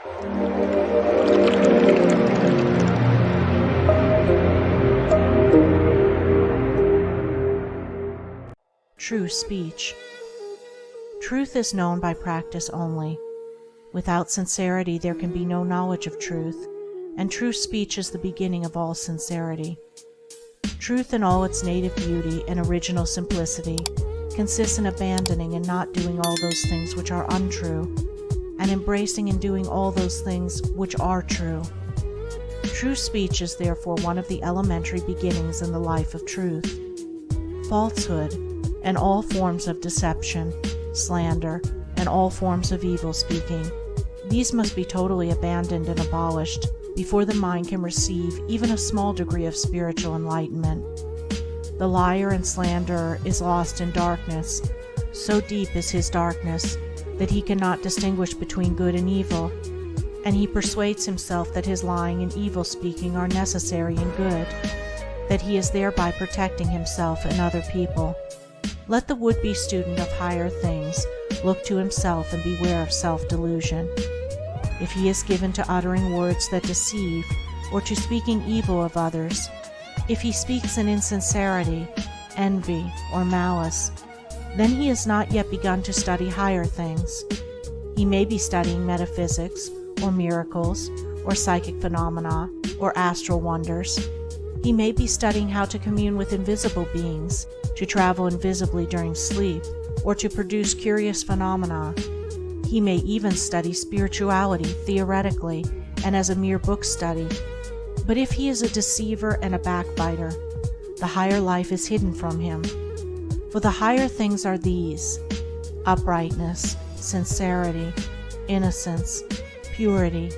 True speech. Truth is known by practice only. Without sincerity there can be no knowledge of truth, and true speech is the beginning of all sincerity. Truth in all its native beauty and original simplicity consists in abandoning and not doing all those things which are untrue, and embracing and doing all those things which are true. True speech is therefore one of the elementary beginnings in the life of truth. Falsehood, and all forms of deception, slander, and all forms of evil speaking, these must be totally abandoned and abolished before the mind can receive even a small degree of spiritual enlightenment. The liar and slanderer is lost in darkness. So deep is his darkness that he cannot distinguish between good and evil, and he persuades himself that his lying and evil speaking are necessary and good, that he is thereby protecting himself and other people. Let the would-be student of higher things look to himself and beware of self-delusion. If he is given to uttering words that deceive, or to speaking evil of others, if he speaks in insincerity, envy, or malice, then he has not yet begun to study higher things. He may be studying metaphysics, or miracles, or psychic phenomena, or astral wonders. He may be studying how to commune with invisible beings, to travel invisibly during sleep, or to produce curious phenomena. He may even study spirituality theoretically and as a mere book study. But if he is a deceiver and a backbiter, the higher life is hidden from him. For the higher things are these: uprightness, sincerity, innocence, purity,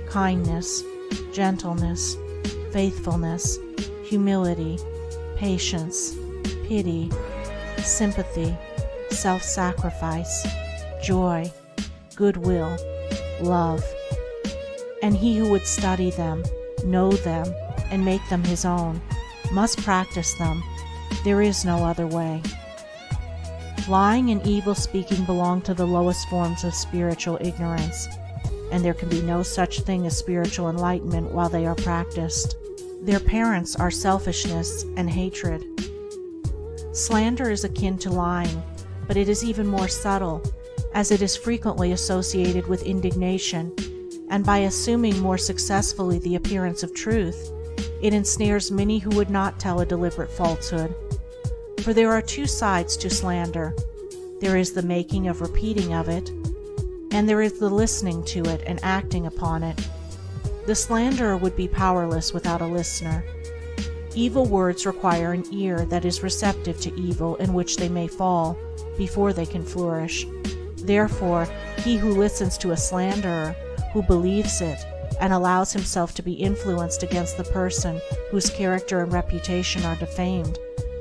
kindness, gentleness, faithfulness, humility, patience, pity, sympathy, self-sacrifice, joy, goodwill, love. And he who would study them, know them, and make them his own, must practice them. There is no other way. Lying and evil speaking belong to the lowest forms of spiritual ignorance, and there can be no such thing as spiritual enlightenment while they are practiced. Their parents are selfishness and hatred. Slander is akin to lying, but it is even more subtle, as it is frequently associated with indignation, and by assuming more successfully the appearance of truth, it ensnares many who would not tell a deliberate falsehood. For there are two sides to slander. There is the making of repeating of it, and there is the listening to it and acting upon it. The slanderer would be powerless without a listener. Evil words require an ear that is receptive to evil in which they may fall before they can flourish. Therefore, he who listens to a slanderer, who believes it, and allows himself to be influenced against the person whose character and reputation are defamed,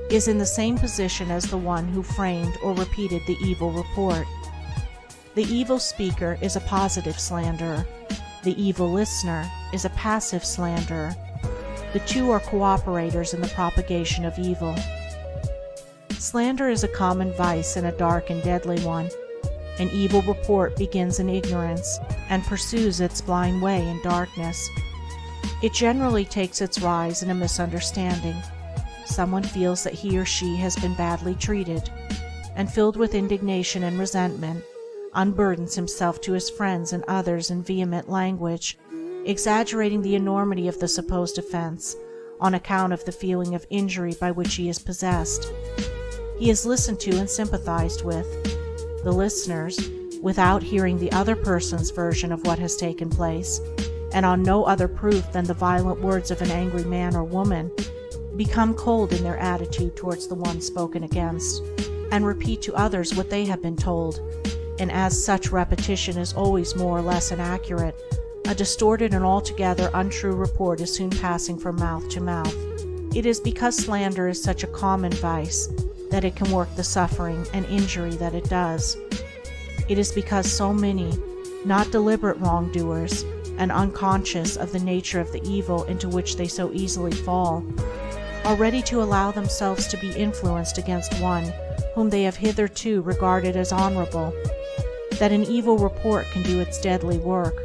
is in the same position as the one who framed or repeated the evil report. The evil speaker is a positive slanderer. The evil listener is a passive slanderer. The two are cooperators in the propagation of evil. Slander is a common vice and a dark and deadly one. An evil report begins in ignorance and pursues its blind way in darkness. It generally takes its rise in a misunderstanding. Someone feels that he or she has been badly treated, and filled with indignation and resentment, unburdens himself to his friends and others in vehement language, exaggerating the enormity of the supposed offense on account of the feeling of injury by which he is possessed. He is listened to and sympathized with. The listeners, without hearing the other person's version of what has taken place, and on no other proof than the violent words of an angry man or woman, become cold in their attitude towards the one spoken against, and repeat to others what they have been told, and as such repetition is always more or less inaccurate, a distorted and altogether untrue report is soon passing from mouth to mouth. It is because slander is such a common vice that it can work the suffering and injury that it does. It is because so many, not deliberate wrongdoers, and unconscious of the nature of the evil into which they so easily fall, are ready to allow themselves to be influenced against one whom they have hitherto regarded as honorable, that an evil report can do its deadly work,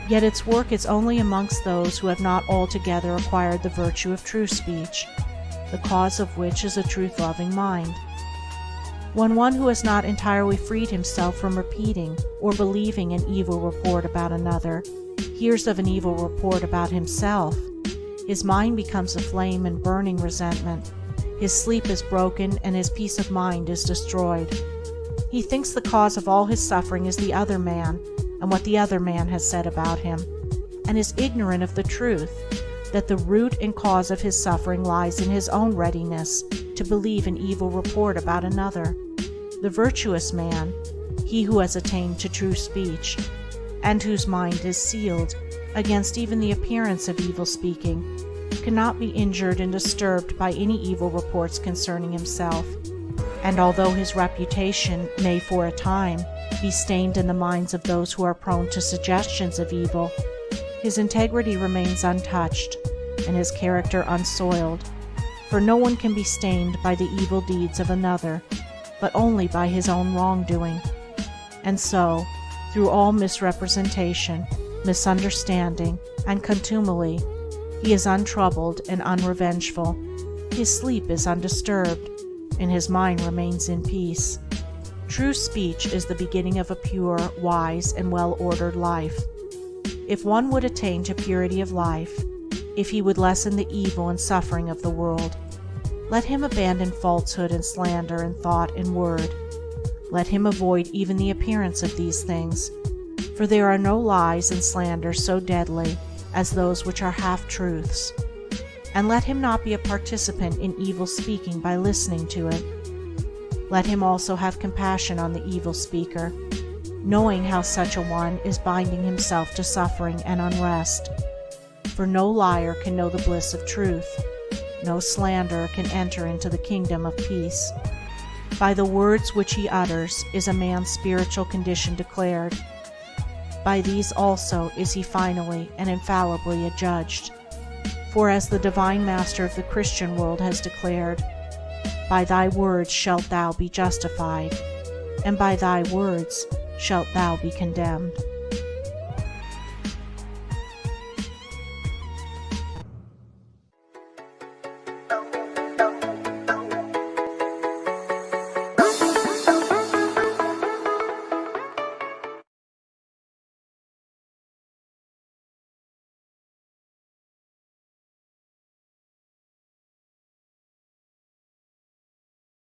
Yet its work is only amongst those who have not altogether acquired the virtue of true speech, the cause of which is a truth-loving mind. When one who has not entirely freed himself from repeating or believing an evil report about another hears of an evil report about himself, his mind becomes aflame in burning resentment, his sleep is broken, and his peace of mind is destroyed. He thinks the cause of all his suffering is the other man and what the other man has said about him, and is ignorant of the truth that the root and cause of his suffering lies in his own readiness to believe an evil report about another. The virtuous man, he who has attained to true speech, and whose mind is sealed against even the appearance of evil speaking, cannot be injured and disturbed by any evil reports concerning himself, and although his reputation may for a time be stained in the minds of those who are prone to suggestions of evil, his integrity remains untouched and his character unsoiled, for no one can be stained by the evil deeds of another, but only by his own wrongdoing. And so, through all misrepresentation, misunderstanding, and contumely, he is untroubled and unrevengeful, his sleep is undisturbed, and his mind remains in peace. True speech is the beginning of a pure, wise, and well-ordered life. If one would attain to purity of life, if he would lessen the evil and suffering of the world, let him abandon falsehood and slander in thought and word. Let him avoid even the appearance of these things, for there are no lies and slanders so deadly as those which are half-truths. And let him not be a participant in evil speaking by listening to it. Let him also have compassion on the evil speaker, knowing how such a one is binding himself to suffering and unrest. For no liar can know the bliss of truth, no slanderer can enter into the kingdom of peace. By the words which he utters is a man's spiritual condition declared. By these also is he finally and infallibly adjudged. For as the Divine Master of the Christian world has declared, "By thy words shalt thou be justified, and by thy words shalt thou be condemned."